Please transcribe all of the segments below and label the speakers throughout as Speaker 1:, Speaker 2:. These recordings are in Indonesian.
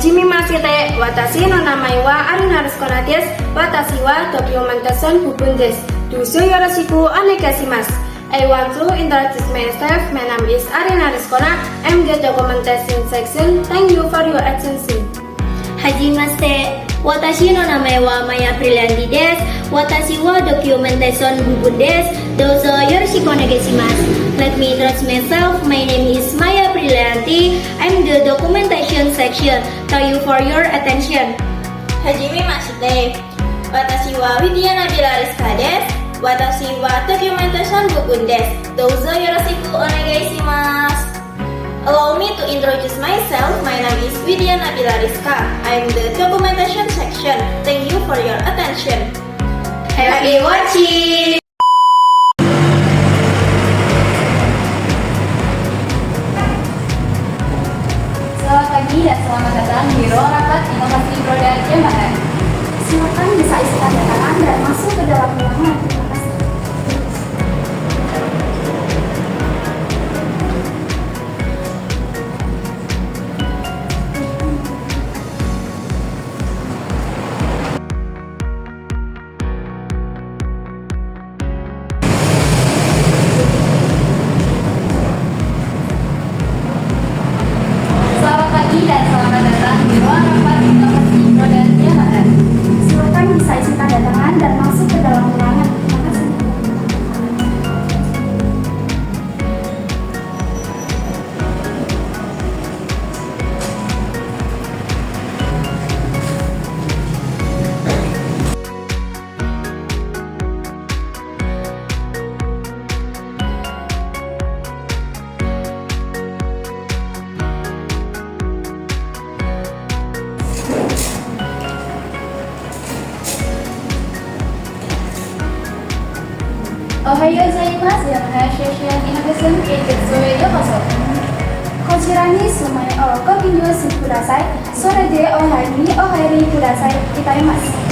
Speaker 1: Hajime Masite, watashi no namae wa Arunarusko desu. Watashi wa documentation bubun desu. Dozo yoroshiku onegaishimasu. I want to introduce myself. My name is Arunarusko. I'm the documentation section. Thank you for your attention.
Speaker 2: Hajimashite, watashi no namae wa Maya Brillianti desu. Watashi wa documentation bubun desu. Dozo yoroshiku onegaishimasu. Let me introduce myself. My name is Maya Brillianti. I'm the documentation section. Thank you for your attention.
Speaker 3: Hajime Masite, watashi wa Widya Nabila Rizka desu. Watashi wa documentation bubun desu. Dozo yoroshiku onegaishimasu. Allow me to introduce myself. My name is Widya Nabila Rizka. I'm the documentation section. Thank you for your attention. Happy watching!
Speaker 4: Selamat pagi dan selamat datang di ruang rapat inovasi produk Jamaah. Silakan bisa isi tanda tangan dan masuk ke dalam ruangan. Terima kasih. Selamat pagi dan selamat datang di ruang rapat inovasi produk Jamaah. Silakan bisa isi tanda tangan dan masuk ke dalam ruangan. Terima kasih. Ohayo gozaimasu, Yamaha Station Innovation Keitetsuへようこそ。こちらに住まいをご記入してください。それでお部屋にお入りください。控えます。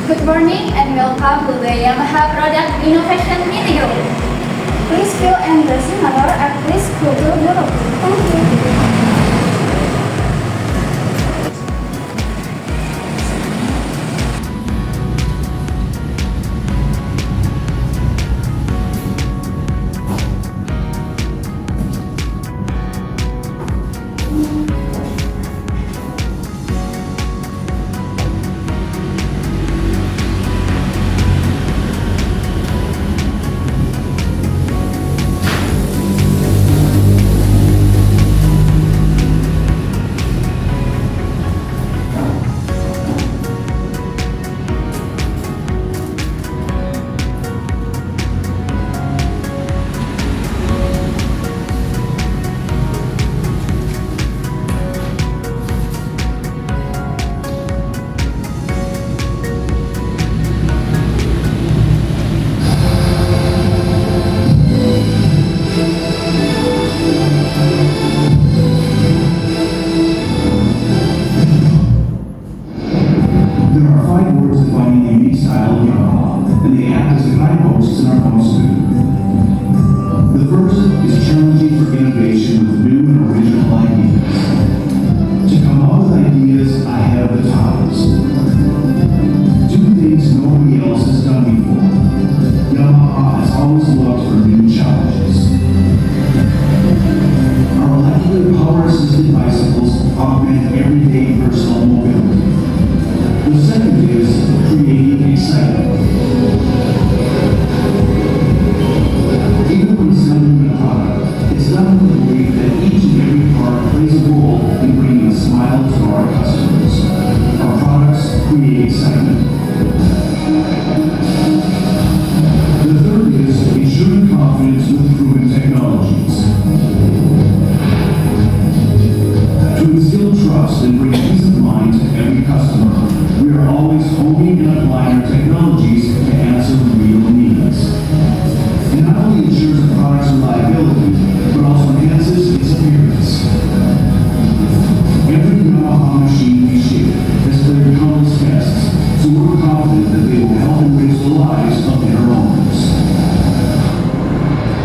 Speaker 4: Good morning and welcome to the Yamaha Product Innovation Meeting Room. Please fill in the similar and please go to the room. Thank you.
Speaker 5: applying our technologies to answer real needs. It not only ensures the product's reliability, but also enhances its appearance. Every Yamaha machine we ship has cleared countless tests, so we're confident that they will help enrich the lives of their owners.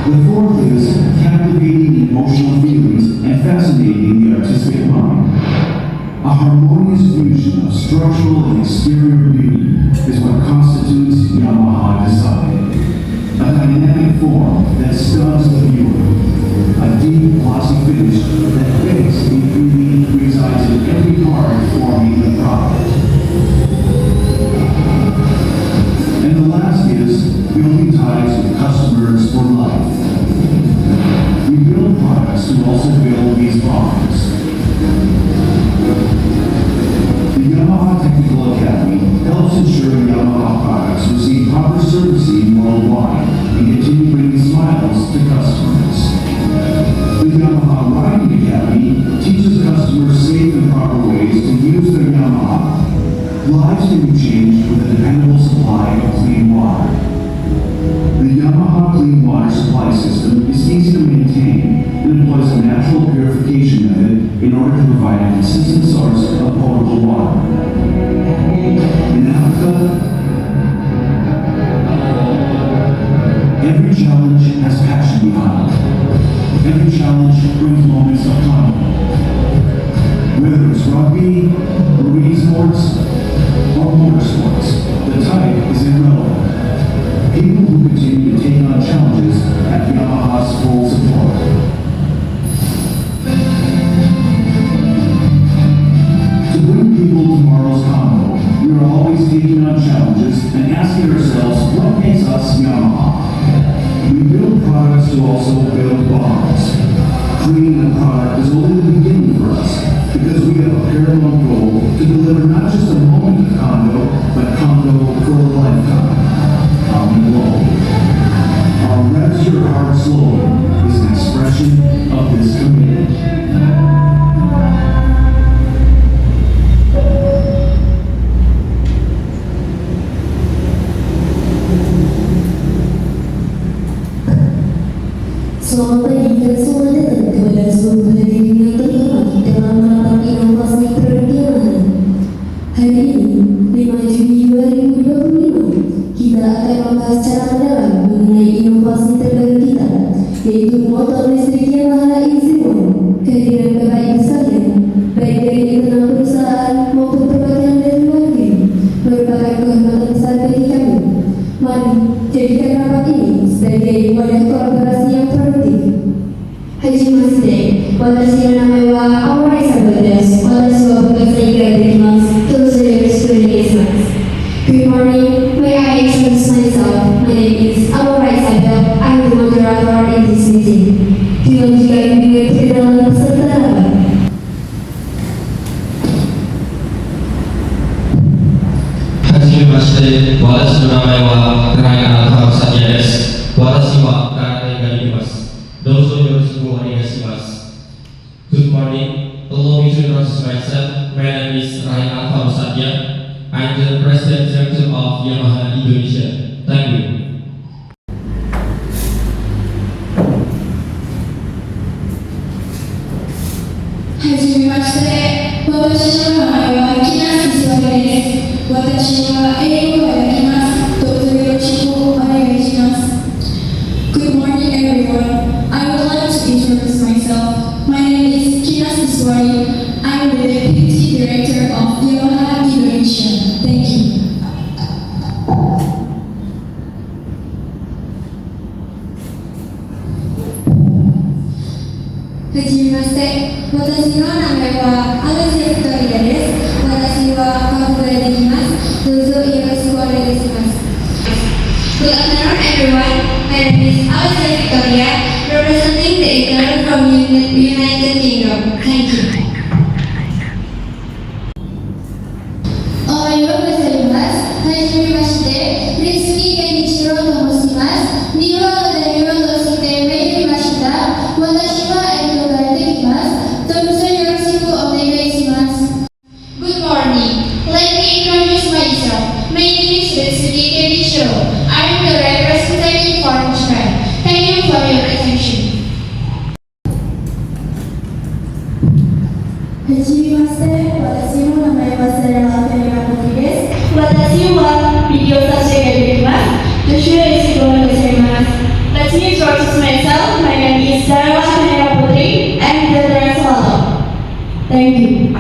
Speaker 5: The fourth is captivating the emotional feelings and fascinating the artistic mind. A harmonious fusion of structural and exterior beauty is what constitutes Yamaha design. A dynamic form that stuns the viewer. A deep, glossy finish that begs the 3D resides in every part forming the product. And the last is building ties with customers for life. We build products to also build these bonds. The Yamaha Technical Academy helps ensure Yamaha products receive proper servicing worldwide and continue bringing smiles to customers. The Yamaha Riding Academy teaches customers safe and proper ways to use their Yamaha. Lives can be changed with a dependable supply of clean water. The Yamaha Clean Water Supply System is easy to maintain and employs a natural purification method in order to provide a consistent source of potable water. In Africa, every challenge has passion behind it. Every challenge brings moments of conflict. Whether it's rugby, marine sports, or motorsports, the type is irrelevant. People who continue to take on challenges have Yamaha's full support. To bring people tomorrow's Congo, we are always taking on challenges and asking ourselves what makes us Yamaha. We build products to also build bonds. Creating a product is only the beginning for us because we have a paramount goal to deliver not just a moment of Congo, but Congo for a lifetime. Our Revs Your Heart slogan is an expression of this commitment.
Speaker 6: Selamat pagi dan selamat datang kepada seluruh hadirin yang terhormat dalam rapat inovasi perdagangan. Hari ini, 5 Juni 2025, kita akan membahas secara mendalam mengenai inovasi terbaru kita, yaitu motor listrik Yamaha EZ1. Kehadiran Bapak Ibu sekalian, baik dari internal perusahaan maupun perwakilan dari luar negeri, merupakan kehormatan besar bagi kami. Mari jadikan rapat ini sebagai wadah kolaborasi yang produktif. Hajimashite, watashi no namae wa Awarai Sato desu. Watashi wa bukakusai ga dekimasu. Dozo yoroshiku onegai. Good morning, may I introduce myself? My name is Awarai Sato. I'm the moderator in this meeting. Tujuan jika ingin perkenalan peserta rapat.
Speaker 7: Hajimashite, watashi no namae wa Ryan Alfaro Satya desu. Watashi wa Karate ga ikimasu. Dozo yoroshiku onegai. Good morning, allow me to introduce myself. My name is Ryan Alfaro Satya. I'm the President Director of Yamaha Indonesia. Thank you.
Speaker 4: Hajimashite, watashi no namae wa Kinasu Suwari desu. Watashi wa eigo ga dekimasu. Dozo yoroshiku onegai shimasu. Good morning, everyone. I would like to introduce myself. My name is Kinasu Suwari. I'm the Deputy Director of Yamaha Indonesia. Thank you.
Speaker 2: Let me introduce myself. My name is Sarah Hanera Putri. I'm the translator. Thank you.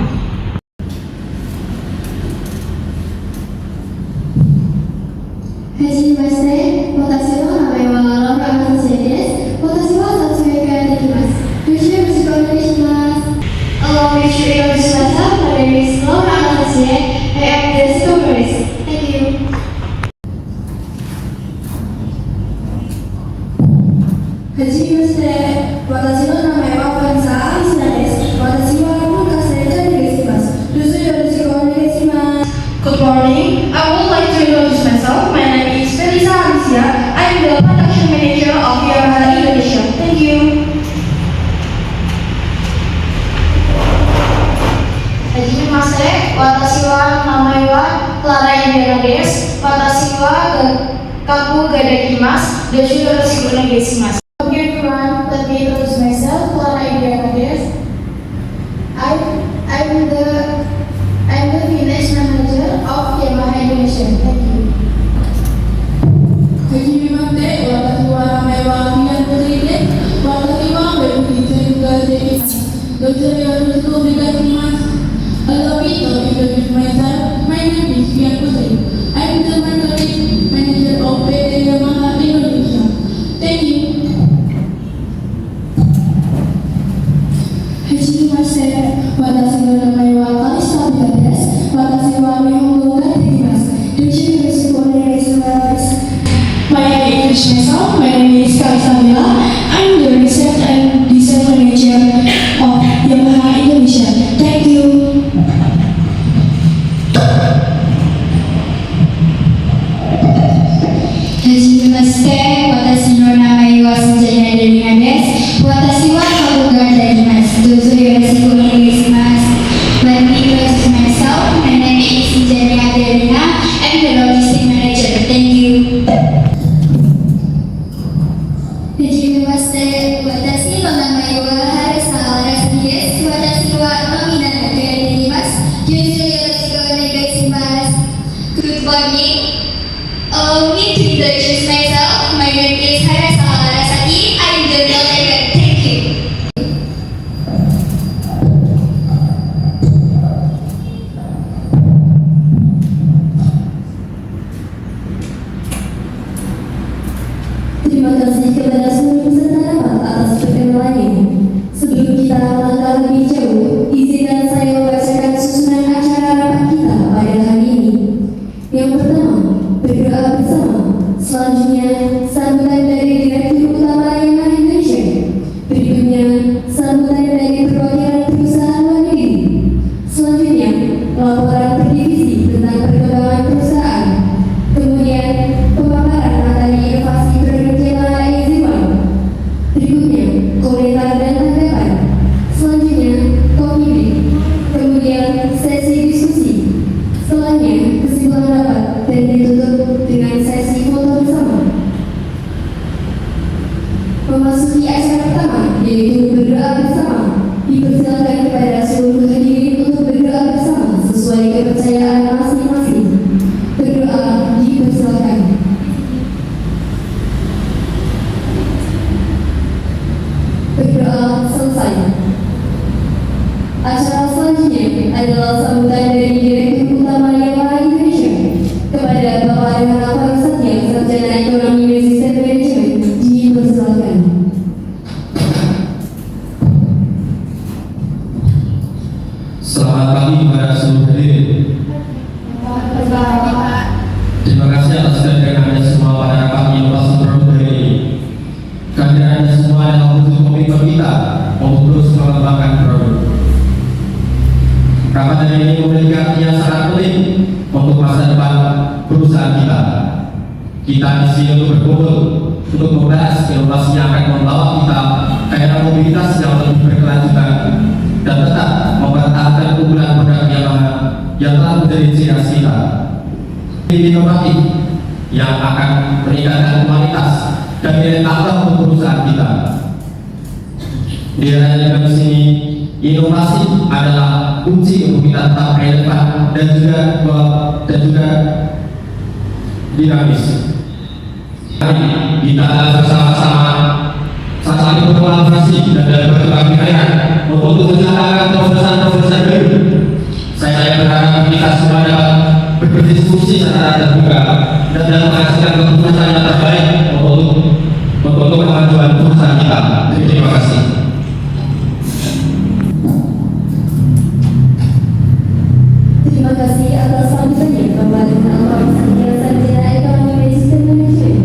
Speaker 6: Hajimashite, watashi wa namae wa Laura Anasei desu. Watashi wa Satsue ga dekimasu. Yoshi yoroshiku onegaishimasu. Allow me to introduce myself. My name is Laura Anasei. I am the scholarist. Thank you. Hajimashite, watashi no namae wa Kansa Alisina desu. Watashi wa Namae ga dekimasu. Yoshi yoroshiku onegaishimasu.
Speaker 2: Good morning. I would like to introduce myself. My name is Felisa Alicia. I am the production manager of Yamaha Indonesia. Thank you.
Speaker 4: Hajimashite, watashi wa namae wa Clara Indiana desu. Watashi wa Kaku ga dekimasu. Yoshi yoroshiku onegaishimasu. Hello everyone, let me introduce myself. Clara Indiana desu. I'm the finance manager of Yamaha Indonesia. Thank you.
Speaker 6: Hajimashite, watashi wa namae wa Fian Putri desu. Watashi wa Webujitsu ga dekimasu. Yoshi yoroshiku onegaishimasu. Allow me to introduce myself. My name is Fian Putri. I am the marketing manager of PT Yamaha Indonesia. Thank you. Hajimashite, watashi wa namae wa Kalista Pia desu. Watashi wa Nihongo ga dekimasu. Yoshi yoroshiku onegaishimasu.
Speaker 2: My name is myself. My name is Kalista Pia. I'm the research and design manager of Yamaha Indonesia. Thank you.
Speaker 6: Hajimashite, watashi no namae wa Shinjanya Delina desu. Watashi wa Kaku ga dekimasu. Dozo yoroshiku onegaishimasu. Let me introduce myself. My name is Shinjanya Delina. I'm the logistic manager. Thank you. Hajimashite, watashi no namae wa Harisa Arasaki desu. Watashi wa Nominata ga dekimasu. Yoshi yoroshiku onegaishimasu. Good morning. Allow me to introduce myself. My name is Harisa Arasaki. I am the caretaker. Thank you. Terima kasih kepada seluruh peserta rapat atas perkenalannya. Sebelum kita melangkah lebih jauh, izinkan saya membacakan susunan acara rapat kita pada hari ini. Yang pertama, berdoa bersama. Selanjutnya, sambutan dari Direktur Utama Yamaha Indonesia. Berikutnya, sambutan dari perwakilan perusahaan luar negeri. Selanjutnya, laporan per divisi tentang perkembangan perusahaan. Kemudian, pemaparan materi inovasi produk Yamaha EZ1. Berikutnya, komentar dan tanggapan. Selanjutnya, kopi break. Kemudian, sesi diskusi. Setelahnya, kesimpulan rapat dan ditutup dengan sesi foto bersama. Memasuki acara pertama, yaitu berdoa bersama. Dipersilakan kepada seluruh hadirin untuk berdoa bersama sesuai kepercayaan masing-masing. Berdoa dipersilakan. Berdoa selesai. Acara selanjutnya adalah sambutan dari Direktur Utama Yamaha Indonesia kepada Bapak Rahmat Satya, Sarjana Ekonomi dan Sistem Manajemen. Dipersilakan.
Speaker 7: Selamat pagi kepada seluruh hadirin. Terima kasih atas kehadiran Anda semua pada rapat inovasi produk hari ini. Kehadiran Anda semua adalah wujud komitmen kita untuk terus mengembangkan produk. Rapat hari ini memiliki arti yang sangat penting untuk masa depan perusahaan kita. Kita di sini untuk berkumpul untuk membahas inovasi yang akan membawa kita ke era mobilitas yang lebih berkelanjutan dan tetap mempertahankan keunggulan produk Yamaha yang telah menjadi ciri khas kita. Inovatif yang akan meningkatkan kualitas dan nilai tambah untuk perusahaan kita. Di era yang di sini, Inovasi adalah kunci untuk kita tetap relevan dan juga dinamis. Mari kita bersama-sama saling berkolaborasi dan bertukar pikiran untuk menciptakan terobosan-terobosan baru. Saya berharap kita semua dapat berdiskusi secara terbuka dan menghasilkan keputusan yang terbaik untuk kemajuan perusahaan kita. Terima kasih.
Speaker 6: Terima kasih atas sambutannya Bapak Alfam Satya Sarjana Ekonomi Bisnis dan Manajemen.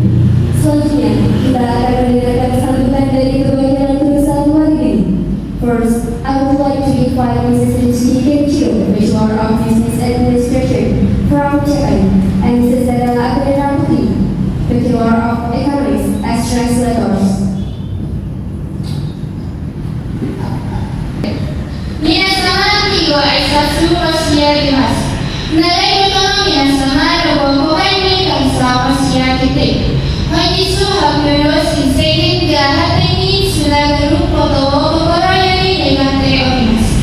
Speaker 6: Selanjutnya kita akan mendengarkan sambutan dari perwakilan perusahaan warga. First, I would like to invite Mrs. Rizky Kenchiro, Bachelor of Business Administration from Japan, and Mrs. Zara Akhirina Putri, Bachelor of Economics as translators.
Speaker 8: Minasan, iwa aisatsu washiyagimasu. Narayu tono minasan, robo-robo ni kamsa washiyagete. Honjitsu hakuyo shinsei ga hate ni tsunagaru koto o kokoro yori negatte orimasu.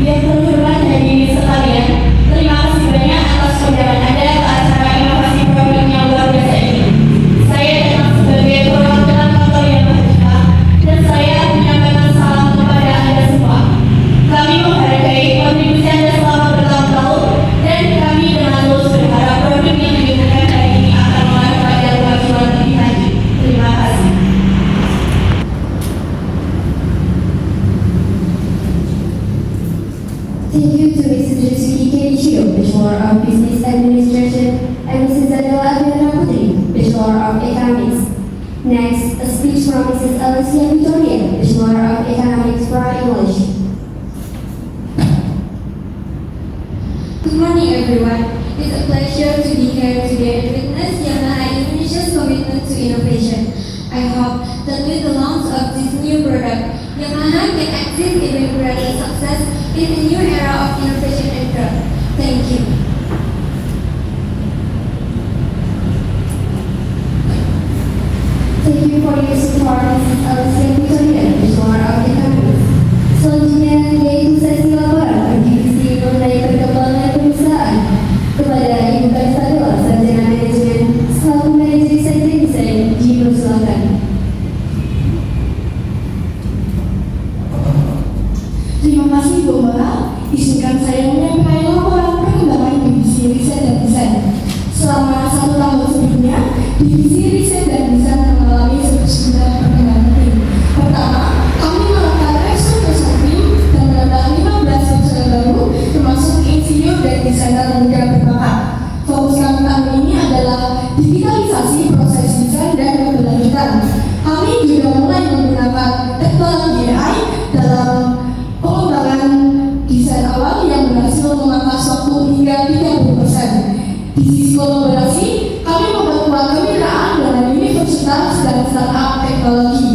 Speaker 3: Yang terhormat hadirin sekalian, terima kasih banyak atas kunjungan Anda ke acara inovasi produk yang luar biasa ini. Saya datang sebagai perwakilan kantor Yamaha dan saya menyampaikan salam kepada Anda semua. Kami menghargai kontribusi Anda selama bertahun-tahun dan kami dengan tulus berharap produk yang digunakan hari ini akan mengarah pada kemajuan lebih lanjut. Terima kasih.
Speaker 6: Thank you to Mrs. Rizky Kenchiro, Bachelor of Business Administration, and Mrs. Adela Akhirina Putri, Bachelor of Economics. Next, a speech from Mrs. Alicia Victoria, Bachelor of Economics for English.
Speaker 9: Good morning, everyone. It's a pleasure to be here today and witness Yamaha Indonesia's commitment to innovation. I hope that with the launch of this new product, Yamaha can achieve even greater success in a new era of innovation and growth. Thank you.
Speaker 6: Thank you for your support, Mrs. Alicia Victoria, Bachelor of Economics. Selanjutnya yaitu sesi laporan divisi mengenai perkembangan perusahaan kepada Ibu Kansadela Sarjana Manajemen selaku Manajer Desain dan Desain dipersilakan.
Speaker 10: Terima kasih Bu Mbak. Izinkan saya menyampaikan laporan perkembangan divisi riset dan desain. Selama 1 tahun sebelumnya, divisi riset dan desain mengalami sejumlah perkembangan penting. Pertama, kami melakukan restrukturisasi dan menambah 15 personel baru, termasuk insinyur dan desainer muda berbakat. Fokus kami tahun ini adalah digitalisasi proses desain dan keberlanjutan. Kami juga mulai menggunakan teknologi AI dalam pengembangan desain awal yang berhasil memangkas waktu hingga 30%. Di sisi kolaborasi, kami memperkuat kemitraan dengan universitas dan startup teknologi.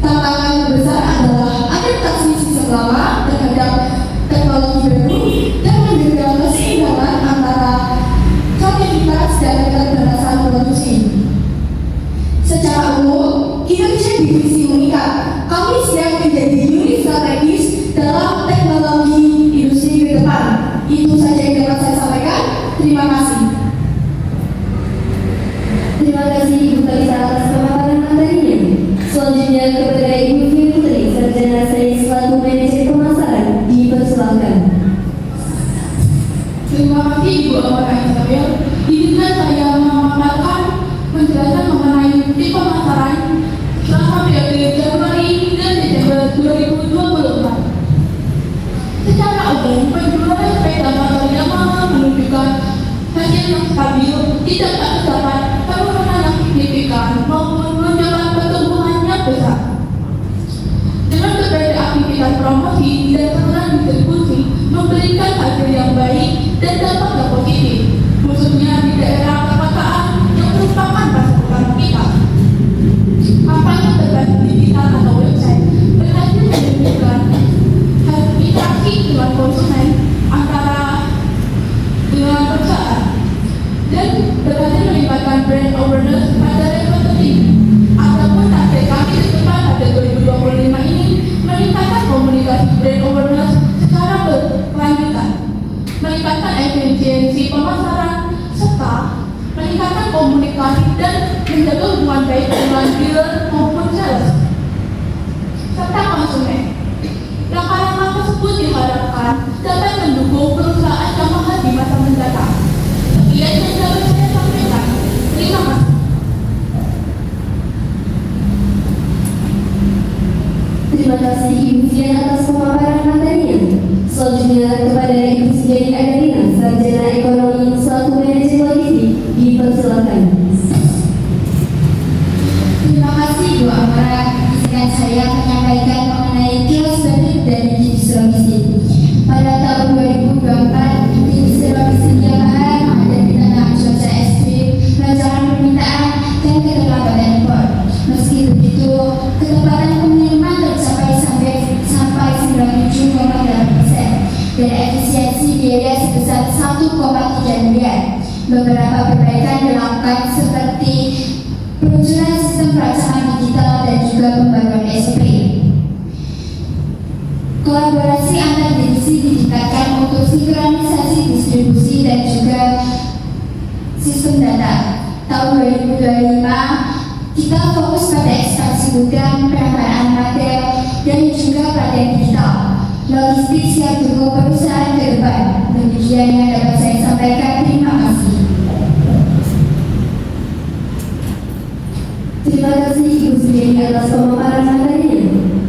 Speaker 10: Tantangan besar adalah adaptasi sistem lama terhadap teknologi baru dan menjaga keseimbangan antara kreativitas dan keterbatasan produksi. Secara umum, Indonesia divisi mengikat. Kami siap menjadi unit strategis dalam teknologi industri ke depan. Itu saja yang dapat saya sampaikan. Terima kasih.
Speaker 6: Terima kasih Ibu Kalisa atas pemaparan materinya. Selanjutnya kepada Ibu Fir Putri, Sarjana Sains selaku Manajer Pemasaran, dipersilakan.
Speaker 10: Terima kasih Ibu Amara Isabel. Izinkan saya memaparkan penjelasan mengenai tim pemasaran selama periode Januari hingga Desember 2024. Secara umum, penjualan sepeda motor Yamaha menunjukkan hasil yang stabil, tidak terdapat penurunan yang signifikan maupun lonjakan pertumbuhan yang besar. Dengan berbagai aktivitas promosi dan saluran distribusi memberikan hasil yang baik dan dampak yang positif, khususnya di daerah perkotaan yang merupakan pasukan kita. Kampanye berbasis digital atau website berhasil menunjukkan hasil interaksi dengan konsumen antara dengan perusahaan dan berhasil melibatkan baik dengan dealer maupun sales, serta konsumen. Langkah-langkah tersebut diharapkan dapat mendukung perusahaan yang mahal di masa mendatang. Sekian yang dapat saya sampaikan. Terima kasih.
Speaker 6: Terima kasih Ibu Fian atas pemaparan materinya. Selanjutnya kepada Ibu Sujani Adelina, Sarjana Ekonomi selaku Manajer Logistik, dipersilakan.
Speaker 9: Terima kasih Bu Amara. Izinkan saya menyampaikan mengenai kios baru dari divisi logistik. Pada tahun 2024, divisi logistik Yamaha menghadapi tantangan cuaca ekstrim, lonjakan permintaan, dan keterlambatan impor. Meski begitu, ketepatan pengiriman tercapai sampai 97,8% dan efisiensi biaya sebesar 1,3 miliar. Beberapa perbaikan dilakukan seperti peluncuran sistem perancangan digital dan juga pembaruan SOP. Kolaborasi antar divisi ditingkatkan untuk sinkronisasi distribusi dan juga sistem data. Tahun 2025 kita fokus pada ekspansi gudang, penambahan material, dan juga pelatihan digital. Logistik siap dukung perusahaan ke depan. Demikian yang dapat saya sampaikan. Terima kasih.
Speaker 6: Terima kasih Ibu Sujani atas pemaparan materinya.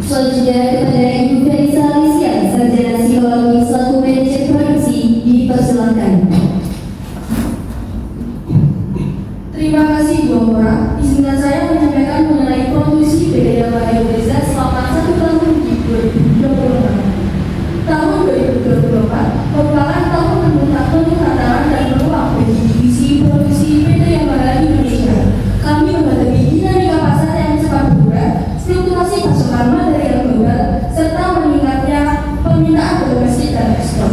Speaker 6: Selanjutnya kepada Ibu Felisa Alicia, Sarjana Psikologi selaku Manajer Produksi, dipersilakan.
Speaker 10: Terima kasih Bu Amara. Izinkan saya menyampaikan mengenai produksi PT Yamaha Indonesia selama 1 tahun di 2024. Tahun 2024 merupakan tahun peningkatan dan peluang bagi divisi produksi PT Yamaha Indonesia. Kami menghadapi dinamika pasar yang cepat berubah, strukturasi pasokan material global, serta meningkatnya permintaan domestik dan ekspor.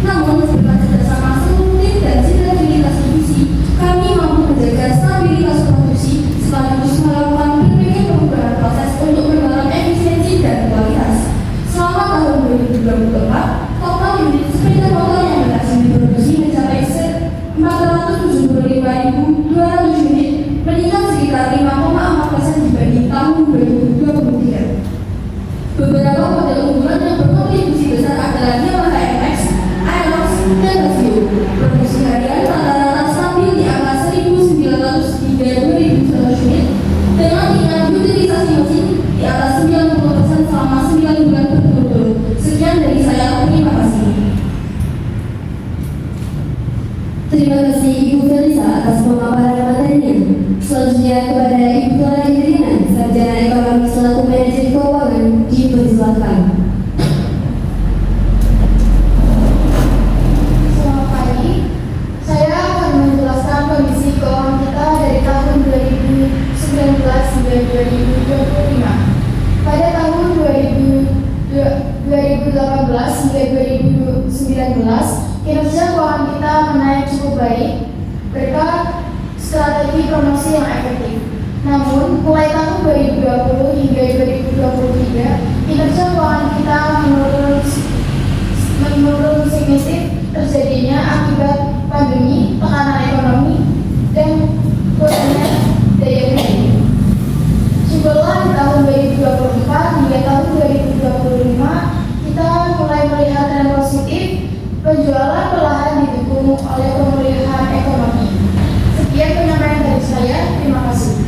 Speaker 10: Namun, berkat kerjasama seluruh tim dan sinergitas divisi, kami mampu menjaga stabilitas produksi sekaligus melakukan berbagai perubahan proses untuk mendorong efisiensi dan kualitas. Selama tahun 2024, total unit sepeda motor yang berhasil diproduksi mencapai 475.200 unit, meningkat sekitar 5,4% dibanding tahun 2023. Beberapa model unggulan yang berkontribusi besar adalah Yamaha MX, Aerox, dan Casio. Produksi harian rata-rata stabil di angka 1.900 hingga 2.100 unit, dengan tingkat utilisasi mesin di atas 90% selama 9 bulan berturut-turut. Sekian dari saya, terima kasih.
Speaker 6: Terima kasih Ibu Felisa atas pemaparan materinya. Selanjutnya kepada Ibu Clara Indrina, Sarjana Ekonomi selaku Manajer Keuangan, dipersilakan.
Speaker 4: Selamat pagi. Saya akan menjelaskan kondisi keuangan kita dari tahun 2019 hingga 2025. Pada tahun 2018 hingga 2019, kinerja keuangan kita menaik cukup baik berkat strategi promosi yang efektif. Namun, mulai tahun 2020 hingga 2023, kinerja keuangan kita menurun signifikan terjadinya akibat pandemi, tekanan ekonomi, dan kurangnya daya beli. Syukurlah di tahun 2024 hingga tahun 2025, kita mulai melihat tren positif, penjualan perlahan didukung oleh pemulihan ekonomi. Sekian penyampaian dari saya, terima kasih.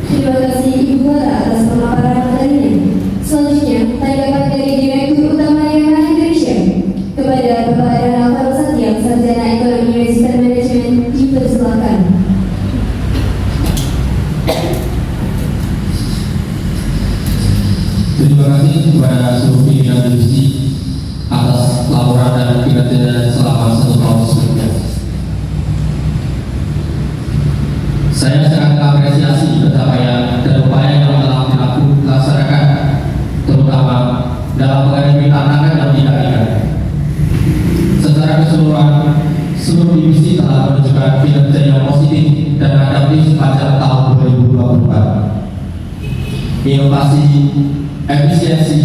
Speaker 6: Terima kasih Ibu Clara atas pemaparan materinya. Selanjutnya, tanggapan dari Direktur Utama Yamaha Indonesia kepada Bapak Adana Alvaro Satya, Sarjana Ekonomi Register Manajemen, dipersilakan.
Speaker 7: Terima kasih kepada seluruh pimpinan divisi atas laporan dan kinerja selama 1 tahun sebelumnya. Saya sangat mengapresiasi pencapaian dan upaya yang telah dilaksanakan, terutama dalam menghadapi tantangan yang tidak ringan. Secara keseluruhan, seluruh divisi telah menunjukkan kinerja yang positif dan adaptif sepanjang tahun 2024. Inovasi, efisiensi,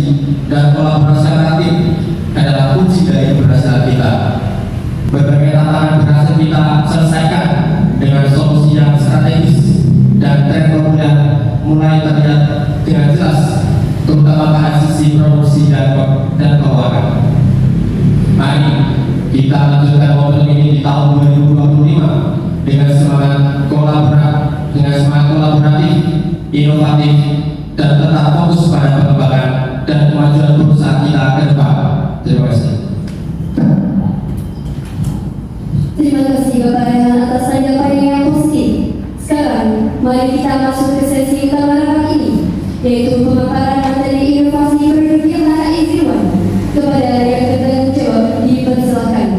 Speaker 7: dan kolaborasi kreatif adalah kunci dari keberhasilan kita. Berbagai tantangan berhasil kita selesaikan dengan solusi promosi yang strategis dan tren populer mulai terlihat dengan jelas, terutama pada sisi promosi dan keuangan. Mari kita lanjutkan momentum ini di tahun 2025 dengan semangat kolaboratif, inovatif, dan tetap fokus pada pengembangan dan kemajuan perusahaan kita ke depan. Terima kasih.
Speaker 6: Terima kasih Bapak Rehan atas tanggapan yang positif. Sekarang, mari kita masuk ke sesi utama rapat ini, yaitu pemaparan materi inovasi produk Yamaha EZ1. Kepada yang bertanggung jawab, dipersilakan.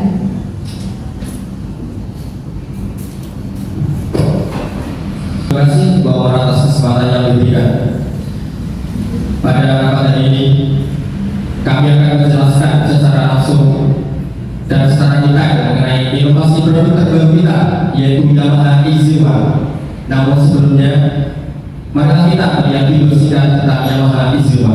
Speaker 7: Terima kasih bahwa atas kesempatan yang diberikan. Pada rapat ini, kami akan menjelaskan secara langsung dan secara detail mengenai inovasi produk terbaru kita, yaitu Yamaha EZ1. Namun sebelumnya, mari kita lihat video singkat tentang Yamaha EZ1.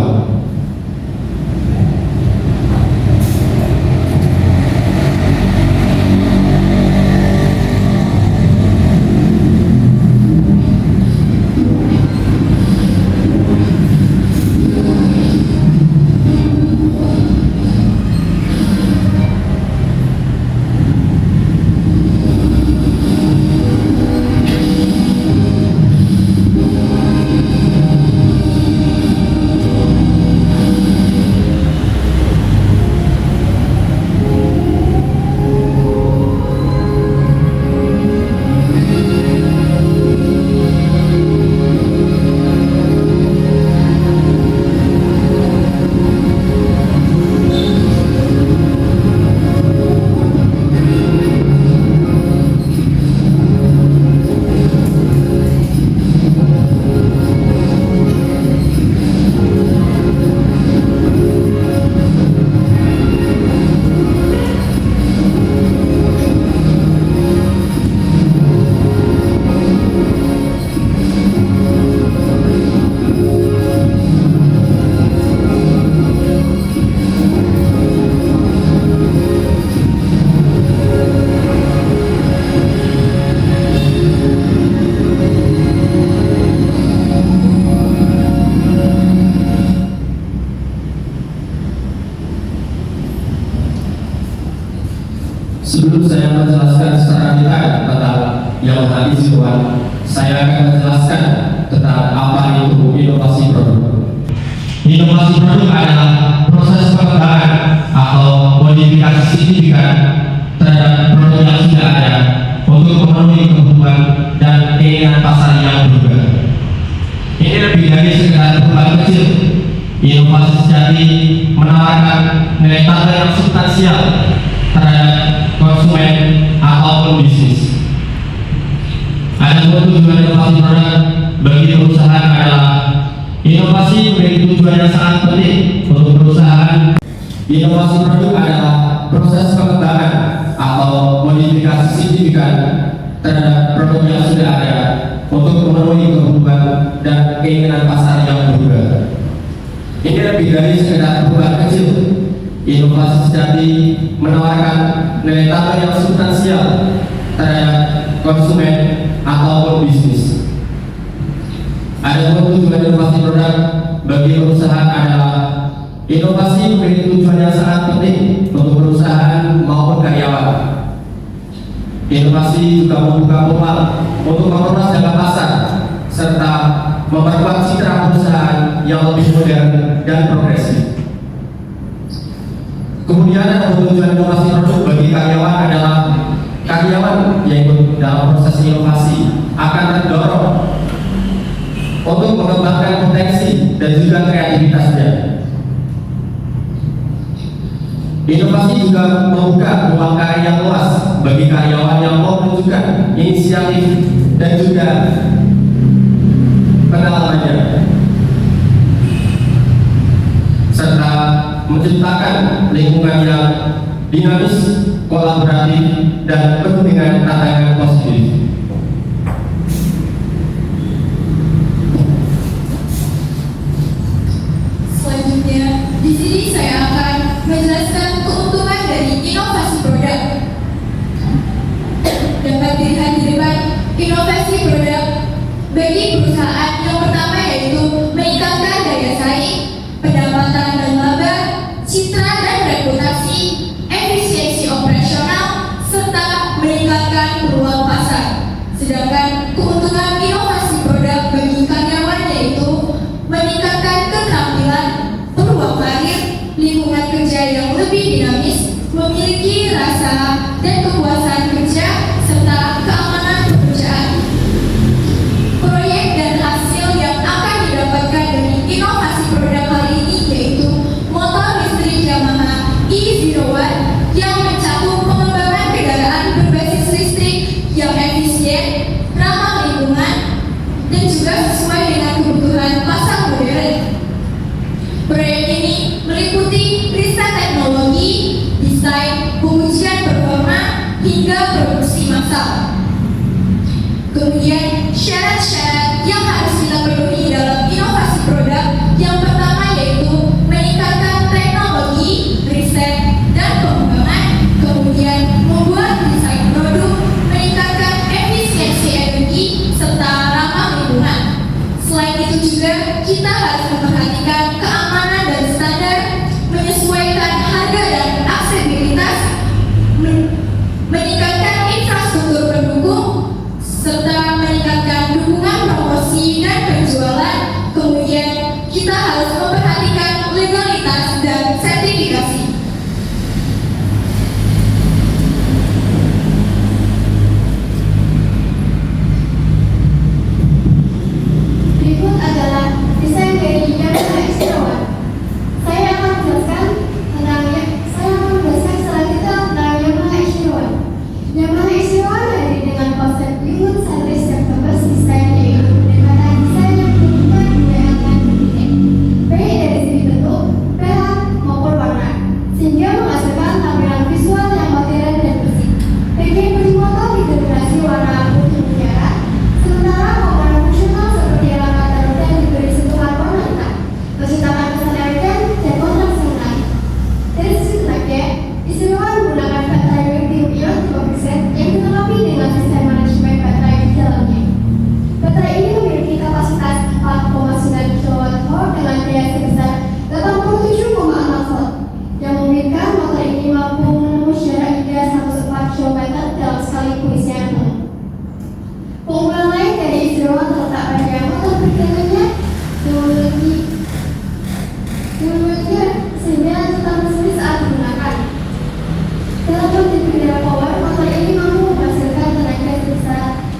Speaker 7: Sebelum saya menjelaskan secara detail tentang Yamaha EZ1, saya akan menjelaskan tentang apa itu inovasi produk. Inovasi produk adalah proses pengembangan atau modifikasi signifikan terhadap produk yang sudah ada untuk memenuhi kebutuhan dan keinginan pasar yang berubah. Ini lebih dari sekedar perubahan kecil. Inovasi sejati menawarkan nilai tambah yang substansial terhadap konsumen ataupun bisnis. Adapun tujuan inovasi produk bagi perusahaan adalah inovasi memiliki tujuan yang sangat penting untuk perusahaan. Inovasi produk adalah proses pengembangan atau modifikasi signifikan terhadap produk yang sudah ada untuk memenuhi kebutuhan dan keinginan pasar yang berubah. Ini lebih dari sekedar perubahan kecil. Inovasi sejati menawarkan nilai tambah yang substansial terhadap konsumen ataupun bisnis. Adapun tujuan inovasi produk bagi perusahaan adalah inovasi memiliki tujuan yang sangat penting untuk perusahaan maupun karyawan. Inovasi juga membuka peluang untuk memperluas jangka pasar serta memperkuat citra perusahaan yang lebih modern dan progresif. Kemudian tujuan inovasi produk bagi karyawan adalah karyawan yang ikut dalam proses inovasi akan terdorong untuk mengembangkan potensi dan juga kreativitasnya. Inovasi juga membuka ruang karya yang luas bagi karyawan yang mau menunjukkan inisiatif dan juga pengalamannya, serta menciptakan lingkungan yang dinamis, kolaboratif, dan penuh dengan tantangan positif.
Speaker 10: Selanjutnya, di sini saya akan menjelaskan keuntungan dari inovasi produk. Dapat dilihat di depan, inovasi Sedangkan keuntungan inovasi produk bagi karyawan yaitu meningkatkan keterampilan, peluang karir, lingkungan kerja yang lebih dinamis, memiliki rasa dan kepuasan kerja, serta keamanan pekerjaan. Proyek dan hasil yang akan didapatkan dari inovasi produk kali ini yaitu motor listrik Yamaha E01 yang mencakup pengembangan kendaraan berbasis listrik yang efisien, ramah lingkungan, dan juga sesuai dengan kebutuhan pasar modern. Proyek ini meliputi riset teknologi, desain, pengujian performa, hingga produksi massal. Kemudian syarat-syarat yang harus kita penuhi dalam inovasi produk yang pertama yaitu meningkatkan teknologi, riset, dan pengembangan, kemudian membuat desain produk, meningkatkan efisiensi energi, serta ramah lingkungan. Selain itu juga kita harus memperhatikan keamanan dan standar, menyesuaikan harga dan aksesibilitas, meningkatkan infrastruktur pendukung, serta meningkatkan dukungan promosi dan penjualan. Kemudian kita harus memperhatikan legalitas dan sertifikasi.
Speaker 1: Berikut adalah desain dari Yamaha X01. Saya akan menjelaskan secara detail tentang Yamaha X01. Yamaha X01 hadir dengan konsep human centric service design yaitu pendekatan desain yang menunjukkan pendayakan bertitik, baik dari segi bentuk, pH maupun warna, sehingga menghasilkan tampilan visual yang modern dan bersih. Bagian bodi motor didominasi warna putih mutiara, sementara komponen fungsional seperti rangka dan diberi sentuhan warna hitam, menciptakan kesan elegan dan kontras yang menarik. Dari sisi tenaga, X01 menggunakan baterai lithium-ion 5% yang dilengkapi dengan sistem manajemen baterai di dalamnya. Baterai ini memiliki kapasitas 4,9 kWh dengan daya sebesar 87,6 volt, yang memungkinkan motor ini mampu menempuh jarak hingga 104 km dalam sekali pengisian penuh. Keunggulan lain dari X01 terletak pada motor pergerakannya yang memiliki sehingga tetap bersih saat digunakan. Dalam konfigurasi power, motor ini mampu menghasilkan tenaga sebesar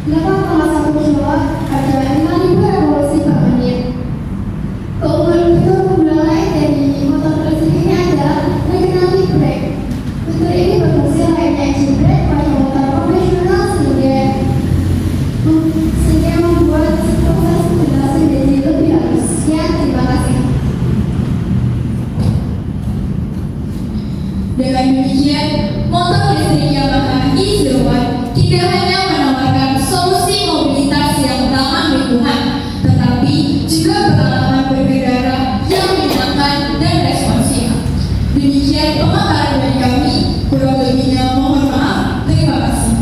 Speaker 1: 8,1 kW pada 5.000 revolusi per menit. Keunggulan lain dari motor listrik ini adalah regeneratif brake. Fitur ini berfungsi layaknya engine brake pada motor konvensional sehingga membuat proses penjelasan menjadi lebih halus. Sekian, terima kasih.
Speaker 10: Dengan demikian, motor listrik Yamaha E01 tidak hanya menawarkan solusi mobilitas yang ramah lingkungan, tetapi juga pengalaman berkendara yang menyenangkan dan responsif. Demikian pemaparan dari kami, kurang lebihnya mohon maaf. Terima kasih.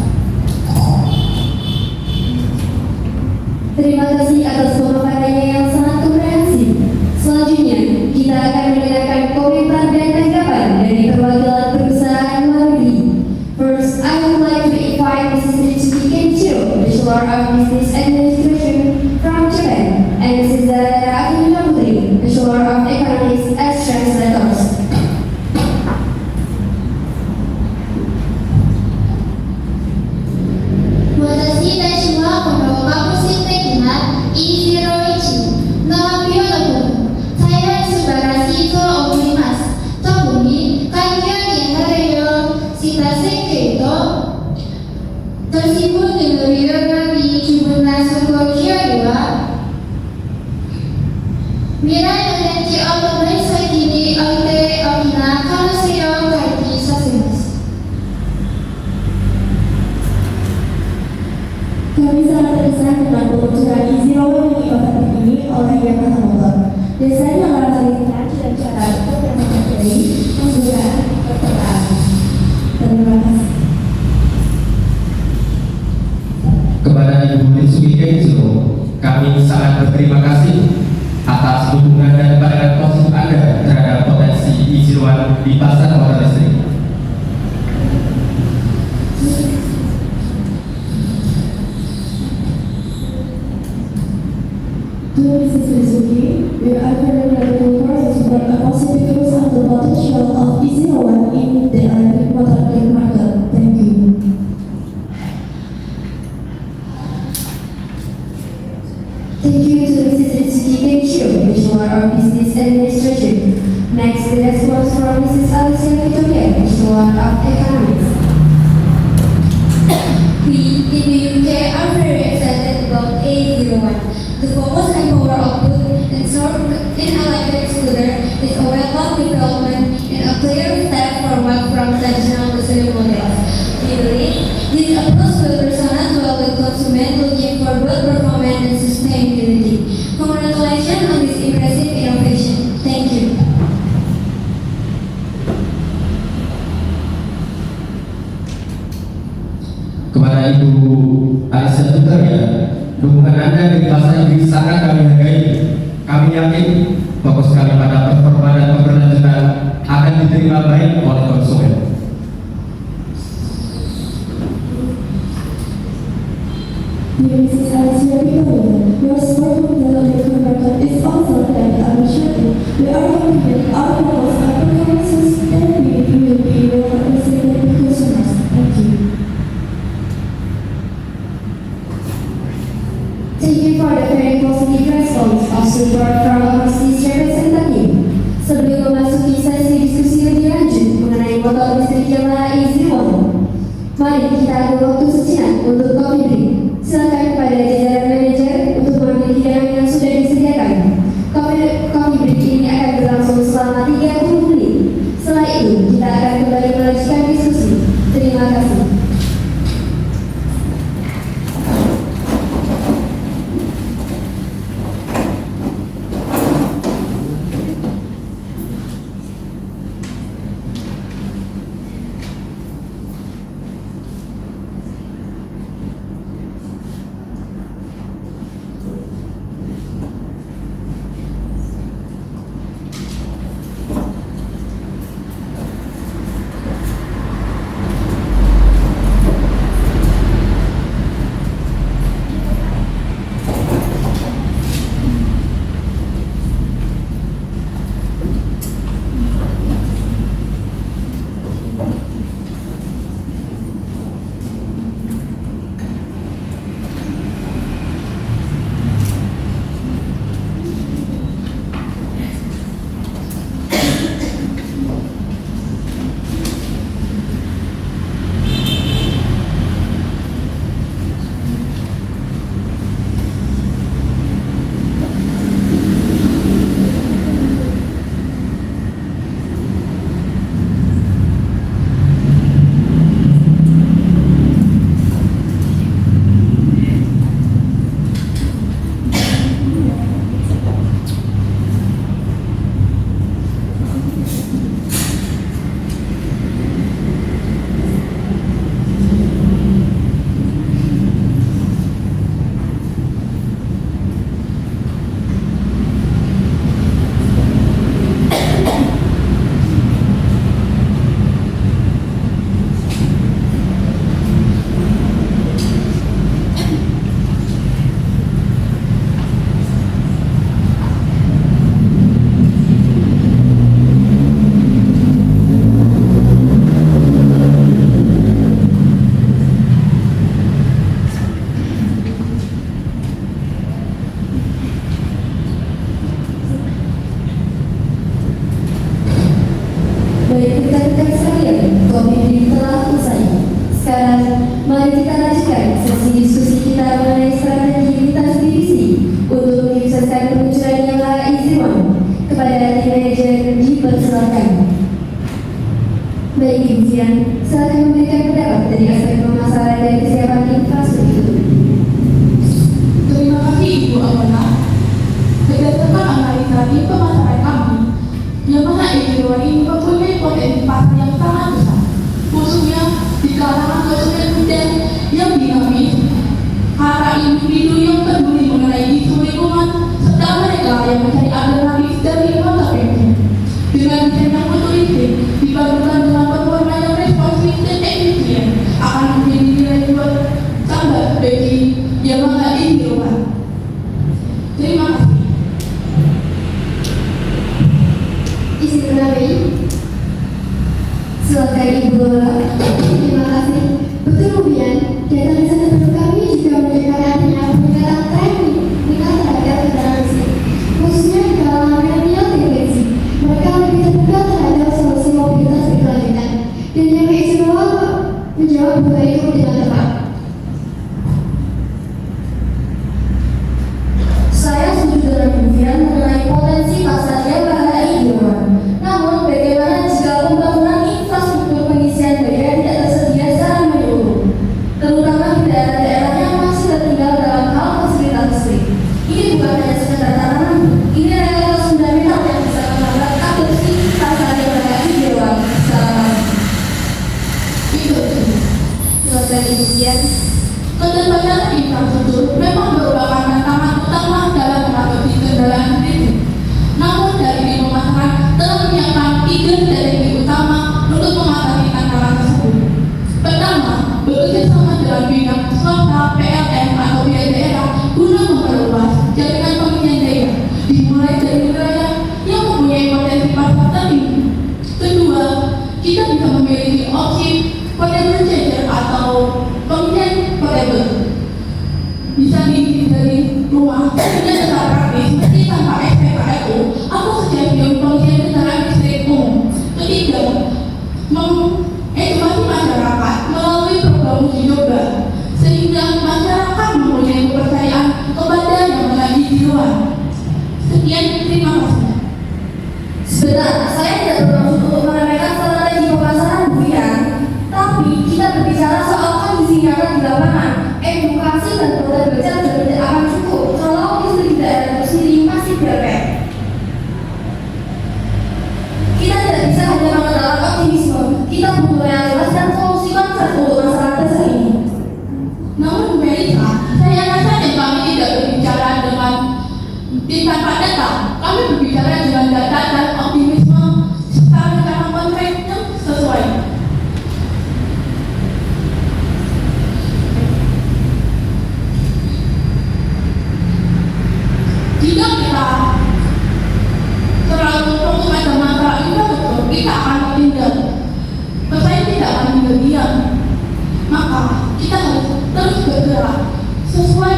Speaker 6: Terima kasih atas pemaparannya yang sangat komprehensif. Selanjutnya, kita akan mendengarkan komentar dan tanggapan dari perwakilan perusahaan luar negeri. First, I would like to invite Mrs. Ritsuki Kenchiro, Bachelor of Business Administration from Japan, and Mrs. Zara Akina Putri, Bachelor of Economics as translators.
Speaker 8: Watashi tashi wa kono kabushiki na E01 no Pyoto Kun, Thailand subarashi to omorimasu. Tokuni kankyou ni harayo shitasenke to toshibu no ryōgami kibun na sokou kyōri wa mirai no denki o tomoe saki ni oite okina kanosei o kaiki sasemasu.
Speaker 6: Kami sangat terkesan dengan peluncuran E01 yang inovatif ini oleh Yamaha Motor. Desain yang ramah lingkungan dan cara untuk mempelajari penggunaan perkotaan. Terima kasih.
Speaker 7: Kepada Ibu Ritsuki Kenchiro, kami sangat berterima kasih atas dukungan dan pandangan positif Anda terhadap potensi E01 di pasar motor listrik.
Speaker 10: To Mrs. Mizuki, we are very grateful for the support and positive views on the potential of EZ01 in the electric motor market. Thank you.
Speaker 6: Thank you to Mrs. Ritsuki Kensho, Commissioner of Business Administration. Next, the response from Mrs. Alicia Victoria, Commissioner of Economics.
Speaker 9: We in the UK are very excited about A01. The focus and power output and sort in electric scooter is a welcome development and a clear step forward from traditional Brazilian models. We believe this approach will resonate well with consumers looking for both performance and sustainability. Congratulations on this impressive innovation. Thank you.
Speaker 7: Kepada Ibu Alicia Victoria, dukungan Anda di bahasa Inggris sangat kami hargai. Kami yakin fokus kami pada performa dan keberlanjutan akan diterima baik oleh konsumen.
Speaker 10: Dear Mrs. Alicia Victoria, your support for the electric market is also very appreciated. We are confident our products and performances and will be well represented by consumers. Thank you.
Speaker 6: Thank you for the very positive response of support from overseas representative. Sebelum memasuki sesi diskusi lebih lanjut mengenai motor listrik Yamaha EZ01, mari kita ada waktu sejenak untuk coffee break. Silakan kepada jajaran manajer untuk mengambil hidangan yang sudah disediakan. Coffee break ini akan berlangsung selama 30 menit. Setelah itu, kita akan kembali melanjutkan diskusi. Terima kasih. Baik rekan-rekan sekalian, coffee break telah usai. Sekarang, mari kita lanjutkan sesi diskusi kita mengenai strategi lintas divisi untuk menyukseskan peluncuran Yamaha EZ01. Kepada tim manajer dipersilakan. Baik Ibu Zian, silakan memberikan pendapat dari aspek pemasaran dan kesiapan infrastruktur.
Speaker 10: Terima kasih Ibu Alona. Berdasarkan analisa tim pemasaran kami, Yamaha EZ01 ini mempunyai potensi pasar yang sangat besar, khususnya di kalangan konsumen muda yang dinamis, para individu yang peduli mengenai isu lingkungan, serta mereka yang mencari alternatif dari motor bensin. Dengan desain yang futuristik dipadukan dengan performa yang responsif dan efisien, akan menjadi nilai jual tambah bagi Yamaha EZ01. Terima kasih. dari rumah, dia tetap rapi, seperti tanpa SPKU, aku sejak beliau pengisian kendaraan listrik umum. Ketiga, mengedukasi masyarakat melalui program uji coba, sehingga masyarakat mempunyai kepercayaan kepada yang mengaji di luar. Sekian, terima kasih.
Speaker 6: Sebentar, saya tidak bermaksud untuk meremehkan strategi pemasaran durian, tapi kita berbicara soal kondisi nyata di lapangan. Edukasi dan program belajar juga tidak akan cukup kalau listrik di daerah itu sendiri masih berpet. Kita tidak bisa hanya mengandalkan optimisme, kita butuh realitas dan solusi konsep untuk masalah dasar ini.
Speaker 10: Namun Bu Melita, saya rasa yang kami tidak berbicara dengan tanpa data, kami berbicara dengan data dan optimisme serta rencana konkret yang sesuai. Jika kita terlalu fokus pada masalah infrastruktur, kita akan tertinggal. Persaingan tidak akan tinggal diam. Maka kita harus terus bergerak sesuai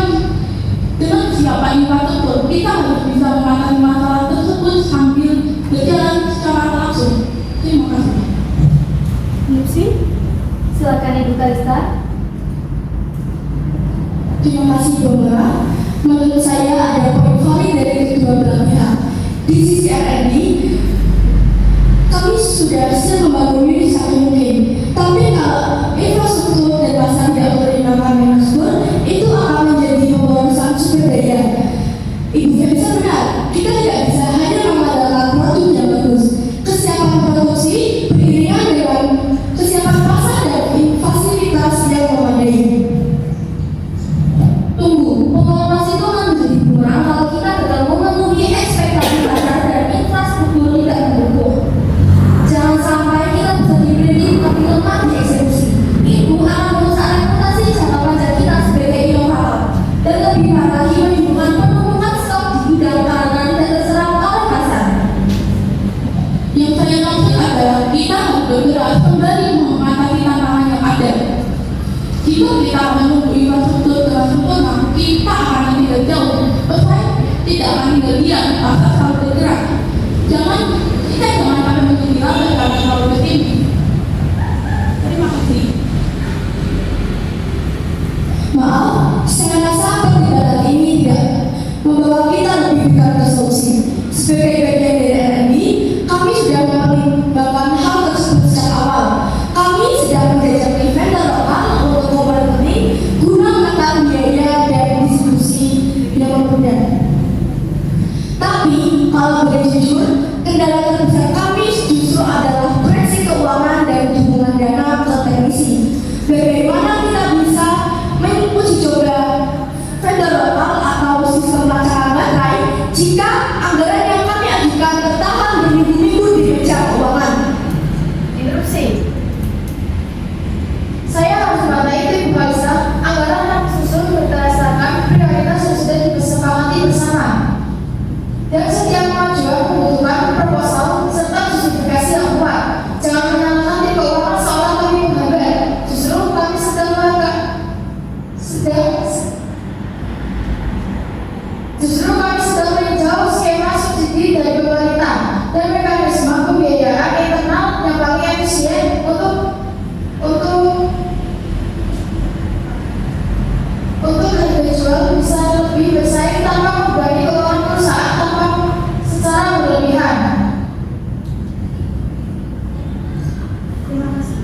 Speaker 10: dengan kesiapan infrastruktur. Kita harus bisa mengatasi masalah tersebut sambil berjalan secara langsung. Terima kasih.
Speaker 1: Lupsi, silakan Ibu Kalista.
Speaker 10: Terima kasih Bu Mara. Menurut saya ada poin valid dari kedua belah pihak. Di sisi RRD, kami sudah bisa membangun unit satu mungkin. Tapi kalau infrastruktur dan pasar tidak berimbangkan Menasbur, itu akan menjadi pemborosan sumber daya. Ibu bisa benar, kita tidak bisa hanya mengandalkan produk yang bagus. Kesiapan produksi beriringan dengan kesiapan pasar dan fasilitas yang memadai.
Speaker 6: Tunggu, pengalaman itu akan menjadi kurang kalau kita gagal memenuhi ekspektasi pasar dan infrastruktur tidak mendukung. Jangan sampai kita bisa diprediksi tapi lemah di eksekusi. Itu akan merusak reputasi jangka panjang kita sebagai inovator dan lebih parah lagi menimbulkan penumpukan stok di gudang karena tidak terserap oleh pasar.
Speaker 10: Yang saya maksud adalah kita harus bergerak kembali mengatasi tantangan yang ada. Jika kita menunggu infrastruktur telah sempurna, kita akan tinggal jauh. Bersaing tidak akan tinggal diam, pasar selalu bergerak. Kita jangan pada menjadi lambat karena selalu bertinggi. Terima kasih.
Speaker 6: Maaf, saya rasa perdebatan ini tidak membawa kita lebih dekat ke solusi. Sebagai bagian dari RRD, kami sudah mempertimbangkan hal tersebut sejak awal. Kami sedang menjajaki vendor lokal untuk co-marketing guna menekan biaya dan distribusi yang memudar. Tapi, kalau boleh jujur, kendala terbesar kami justru adalah proyeksi keuangan dan dukungan dana ke teknisi. Bagaimana kita bisa menguji coba vendor lokal atau sistem rancangan baterai jika anggaran yang kami ajukan tertahan berminggu-minggu di meja keuangan?
Speaker 1: Interupsi.
Speaker 6: Saya harus membantai itu Ibu Kalista. Anggaran yang susun berdasarkan prioritas yang sudah disepakati bersama. Dan setiap kemajuan membutuhkan proposal serta justifikasi yang kuat. Jangan menyalahkan tim keuangan seolah kami menghambat. Justru kami sedang meninjau skema subsidi dari pemerintah dan mekanisme pembiayaan internal yang paling efisien untuk harga jual bisa lebih bersaing tanpa membebani keuangan perusahaan secara berlebihan. Terima kasih.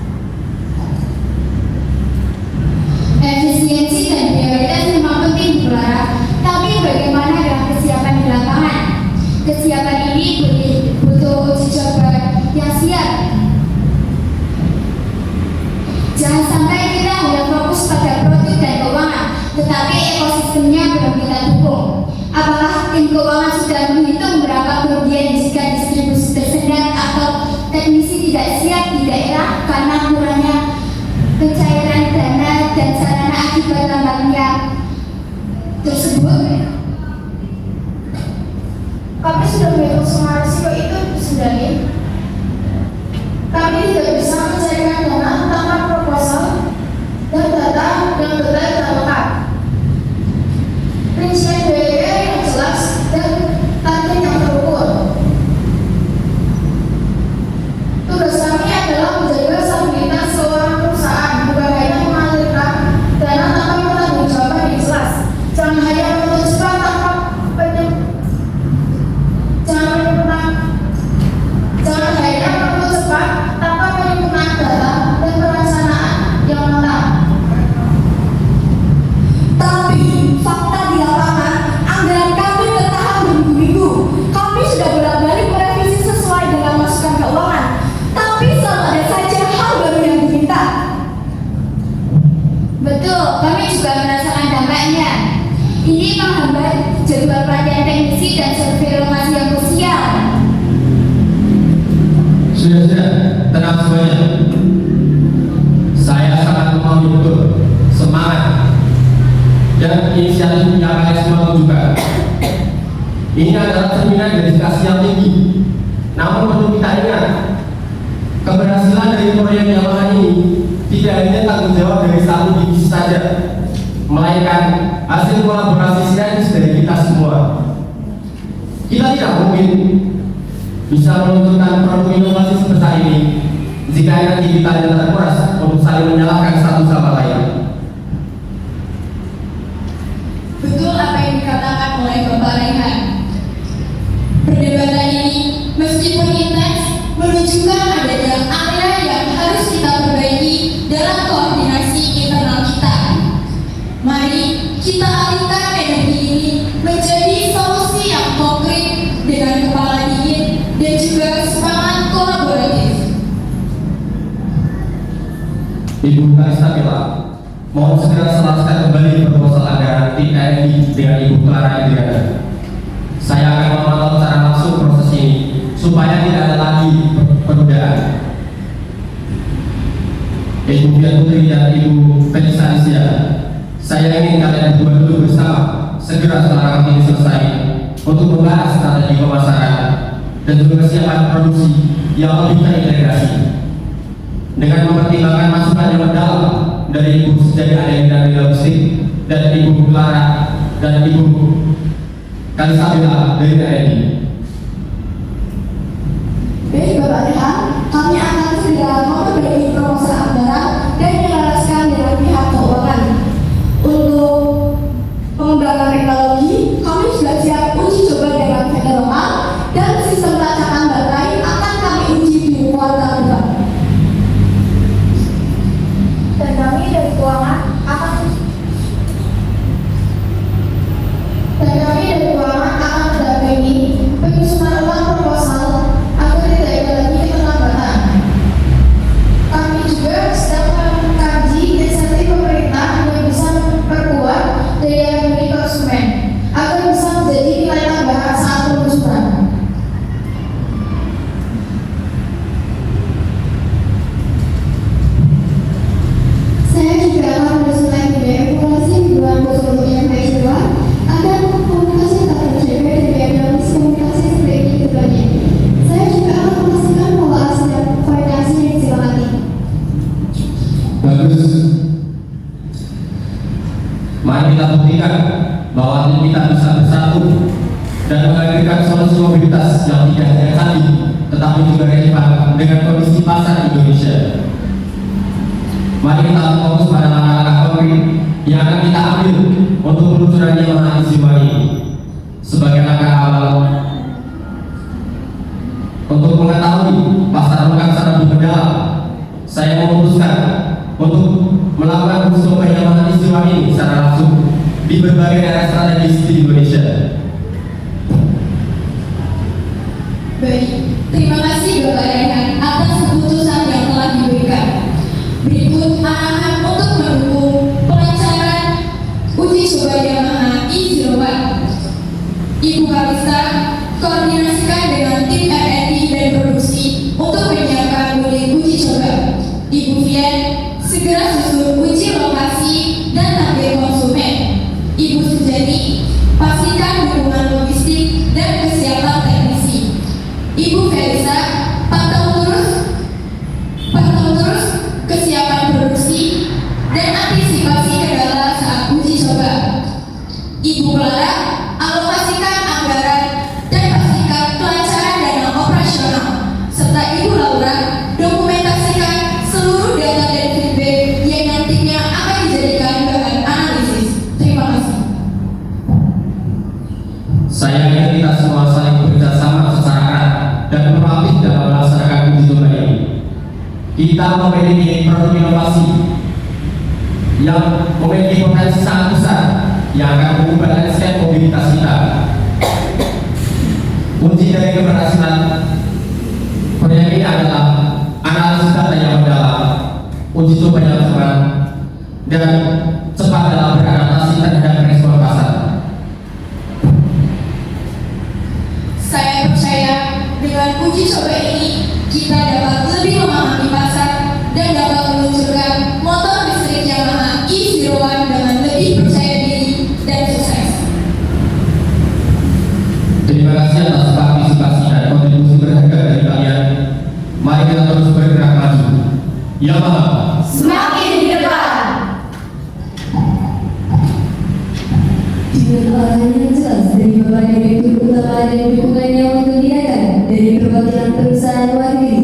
Speaker 8: Efisiensi dan prioritas memang penting dipelara, tapi bagaimana dengan kesiapan di lapangan? Kesiapan ini butuh uji coba yang siap. Jangan sampai kita hanya fokus pada produk dan keuangan, tetapi ekosistemnya belum kita dukung. Apakah tim keuangan sudah menghitung berapa kerugian jika distribusi tersendat atau teknisi tidak siap di daerah karena kurangnya pencairan dana dan sarana akibat lambatnya tersebut?
Speaker 6: Kami sudah menghitung semua risiko itu, Sundari. Kami tidak bisa mencairkan dana tanpa proposal dan data yang detail dan lengkap.
Speaker 8: sebuah pelatihan teknisi dan survei lokasi yang krusial.
Speaker 7: Sudah, tenang semuanya. Saya sangat memahami betul semangat dan inisiatif yang kalian semua tunjukkan. Ini adalah cerminan dedikasi yang tinggi. Namun perlu kita ingat, keberhasilan dari proyek Yamaha ini tidak hanya tanggung jawab dari satu divisi saja, melainkan hasil kolaborasi sinergis dari kita semua. Kita tidak mungkin bisa meluncurkan produk inovasi sebesar ini jika energi kita tidak terkuras untuk saling menyalahkan satu sama lain.
Speaker 10: Betul apa yang dikatakan oleh Bapak Rehan. Perdebatan ini meskipun intens menunjukkan adanya area yang harus kita perbaiki dalam koordinasi internal kita. Mari kita alihkan energi ini menjadi solusi yang konkret dengan kepala dingin dan juga semangat kolaboratif.
Speaker 7: Ibu Karistabella, mohon segera selaraskan kembali proposal anggaran tim RI dengan Ibu Clara Indriana. Saya akan memantau secara langsung proses ini supaya tidak ada lagi penundaan. Ibu Fian Putri dan Ibu Felisa Alicia, saya ingin kalian berdua dulu bersama segera setelah rapat ini selesai untuk membahas strategi pemasaran dan juga kesiapan produksi yang lebih terintegrasi. Dengan mempertimbangkan masukan yang mendalam dari Ibu Sejadi Adeni dari Logistik dan Ibu Clara dan Ibu Karistabella dari TNI.
Speaker 10: Baik Bapak Rehan, kami akan segera memperbaiki proposal anggaran dan menyelaraskan dengan pihak keuangan. Untuk pengembangan teknologi, kami sudah siap uji coba dengan vendor lokal dan sistem pelacakan baterai akan kami uji di kuartal depan.
Speaker 4: Dan kami dari keuangan akan mendampingi penyusunan ulang proposal agar tidak ada lagi keterlambatan. Kami juga sedang mengkaji insentif pemerintah yang bisa memperkuat daya beli konsumen agar bisa menjadi nilai tambahan saat peluncuran.
Speaker 8: Saya juga akan mengusulkan ide evaluasi hubungan untuk yang baik kedua agar komunikasi tetap terjaga dan diadakan komunikasi sebaik keduanya. Saya juga akan memastikan bahwa hasil dan koordinasi yang disepakati.
Speaker 7: Bagus. Mari kita buktikan bahwa tim kita bisa bersatu dan menghadirkan solusi mobilitas yang tidak hanya canggih tetapi juga relevan dengan kondisi pasar Indonesia. Mari kita fokus pada langkah-langkah konkret yang akan kita ambil untuk peluncuran Yamaha Easy One ini. Sebagai langkah awal untuk mengetahui pasar lokal secara lebih mendalam, saya memutuskan untuk melakukan uji coba Yamaha Easy One ini secara langsung di berbagai daerah strategis di Indonesia.
Speaker 10: Baik, terima kasih Bapak Rehan atas keputusan yang telah diberikan. Berikut arahan untuk mendukung pelancaran uji coba Yamaha E01. Ibu Kalista, koordinasikan dengan tim R&D dan produksi untuk menyiapkan unit uji coba. Ibu Fian, segera susun uji lokasi dan target konsumen. Ibu Sejadi, pastikan dukungan logistik dan kesiapan teknisi. Ibu Felisa, pantau terus kesiapan produksi dan antisipasi kendala saat uji coba. Ibu Clara, alokasikan anggaran dan pastikan kelancaran dana operasional. Serta Ibu Laura, dokumentasikan seluruh data dan feedback yang nantinya akan dijadikan bahan analisis. Terima kasih.
Speaker 7: Saya ingin kita semua saling bekerja sama secara erat dan proaktif dalam melaksanakan uji coba ini. Kita memiliki produk inovasi yang memiliki potensi sangat besar yang akan mengubah landscape mobilitas kita. Kunci dari keberhasilan proyek ini adalah analisis data yang mendalam, uji coba yang cepat, dan cepat dalam beradaptasi terhadap respon pasar.
Speaker 10: dengan uji coba ini, kita dapat lebih memahami pasar dan dapat meluncurkan motor listrik Yamaha E01 dengan lebih percaya diri dan sukses.
Speaker 7: Terima kasih atas partisipasi dan kontribusi berharga dari kalian. Mari kita terus bergerak maju. Yamaha
Speaker 1: Semakin di depan.
Speaker 6: Dengan arahan yang jelas dari Bapak Direktur Utama dan dukungannya untuk tindakan dari perwakilan perusahaan luar negeri,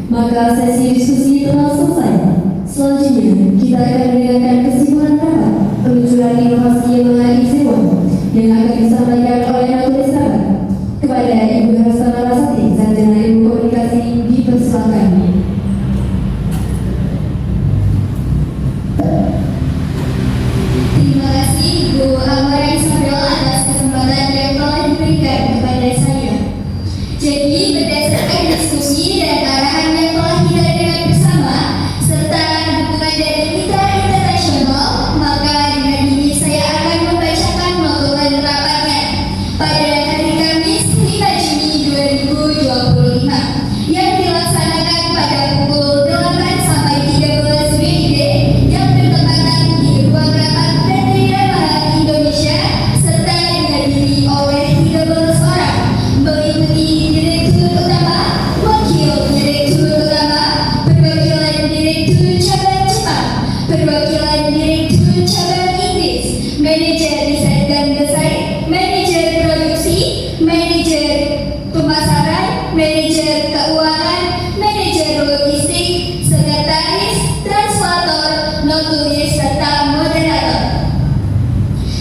Speaker 6: maka sesi diskusi telah selesai. Selanjutnya, kita akan mendengarkan kesimpulan rapat peluncuran inovasi Yamaha E01 yang akan disampaikan oleh notaris rapat. Kepada Ibu Harsana Larasati, Sarjana Ilmu Komunikasi, dipersilakan.
Speaker 9: Terima kasih Bu Amara Isabel atas kesempatan yang telah diberikan kepada saya. Jadi berdasarkan diskusi dan arahan yang telah kita dengar bersama serta dukungan dari mitra internasional, maka dengan ini saya akan membacakan notulen rapatnya pada hari Kamis 5 Juni 2025 yang dilaksanakan pada pukul 8 sampai 13 WIB yang bertepatan di ruang rapat PT Yamaha Indonesia serta dihadiri oleh 13 orang meliputi Direktur Utama, Wakil Direktur Utama, perwakilan Direktur Cabang Jepang, perwakilan Direktur Cabang Inggris, Manajer Riset dan Desain, Manajer Produksi, Manajer Pemasaran, Manajer Keuangan, Manajer Logistik, Sekretaris, Translator, Notulis, serta Moderator.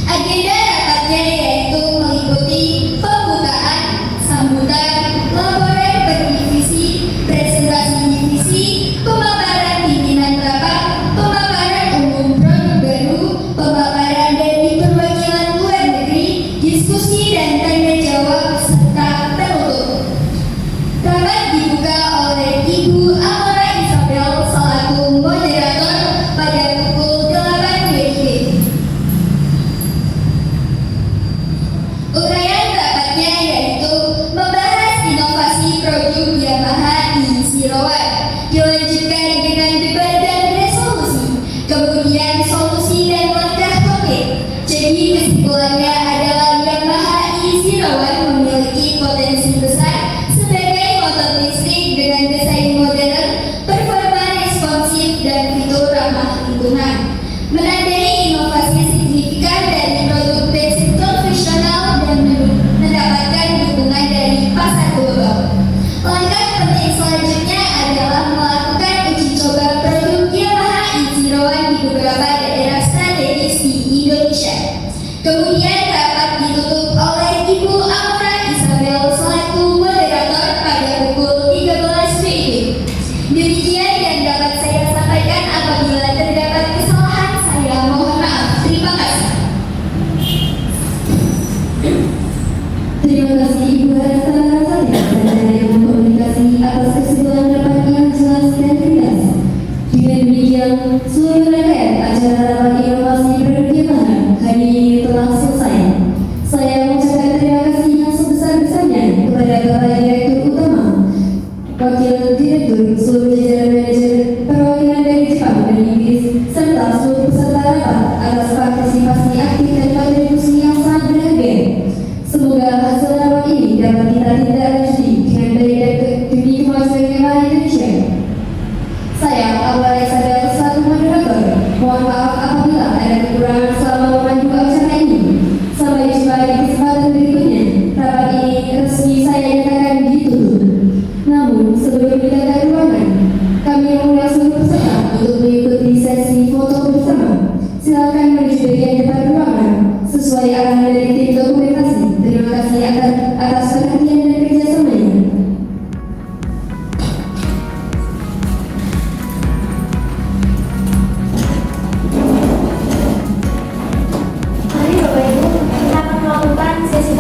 Speaker 9: Agenda rapatnya yaitu meliputi pembukaan, sambutan, laporan per divisi, presentasi divisi, pemaparan pimpinan rapat, pemaparan umum produk baru, pemaparan dari perwakilan luar negeri, diskusi dan tanya jawab serta penutup. Rapat dibuka oleh Ibu Amara Isabel selaku moderator pada pukul 8 WIB. Uraian rapatnya yaitu membahas inovasi produk Yamaha E01, dilanjutkan dengan debat dan resolusi, kemudian solusi dan langkah konkret. Jadi kesimpulannya adalah Yamaha E01 memiliki potensi besar sebagai motor listrik dengan desain modern, performa responsif dan fitur ramah lingkungan, menandai inovasi signifikan dari produk bensin konvensional dan mendapatkan dukungan dari pasar global. Langkah penting selanjutnya adalah melakukan uji coba produk Yamaha E01 di beberapa daerah strategis di Indonesia. Kemudian rapat ditutup oleh Ibu Amara Isabel selaku moderator pada pukul 13 WIB. Demikian yang dapat saya sampaikan. Apabila terdapat kesalahan, saya mohon maaf. Terima kasih.
Speaker 6: Terima kasih Ibu Harsana Larasati, Sarjana Ilmu Komunikasi atas kesimpulan rapat yang jelas dan tegas. Dengan demikian, seluruh rangkaian acara rapat inovasi produk Yamaha hari ini telah selesai. Saya mengucapkan terima kasih yang sebesar-besarnya kepada Bapak Direktur Utama, Wakil Direktur, seluruh jajaran manajer, perwakilan dari Jepang dan Inggris, serta seluruh peserta rapat atas partisipasi aktif dan kontribusi yang sangat berharga. Semoga hasil rapat ini dapat kita tindaklanjuti dengan baik dan demi kemajuan Yamaha Indonesia. Saya, Amara Isabel, selaku moderator, mohon maaf apabila ada kekurangan selama memandu acara ini. Sampai jumpa di kesempatan berikutnya. Rapat ini resmi saya nyatakan ditutup. Namun, sebelum meninggalkan ruangan, kami mengundang seluruh peserta untuk mengikuti sesi foto bersama. Silakan menuju bagian depan ruangan sesuai arahan dari tim dokumentasi. Terima kasih atas perhatian dan kerjasamanya.
Speaker 2: Mari Bapak Ibu, kita akan melakukan sesi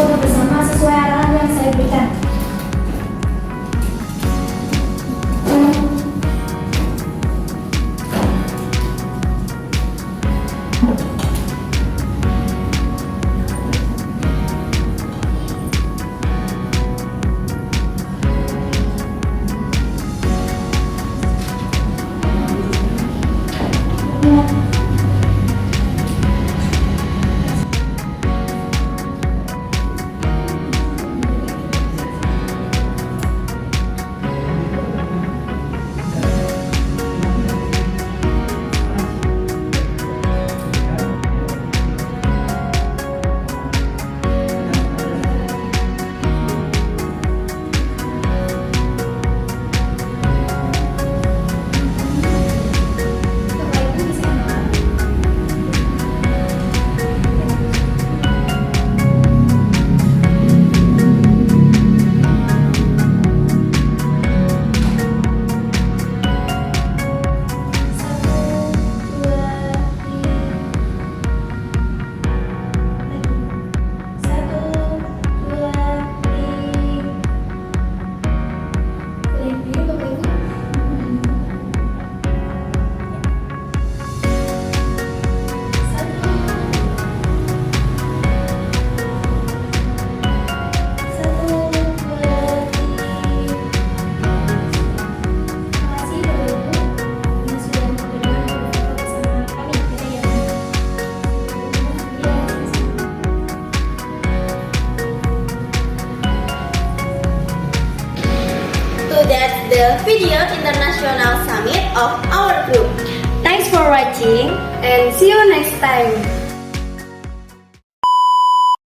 Speaker 3: the video international summit of our group.
Speaker 1: Thanks for watching and see you next time.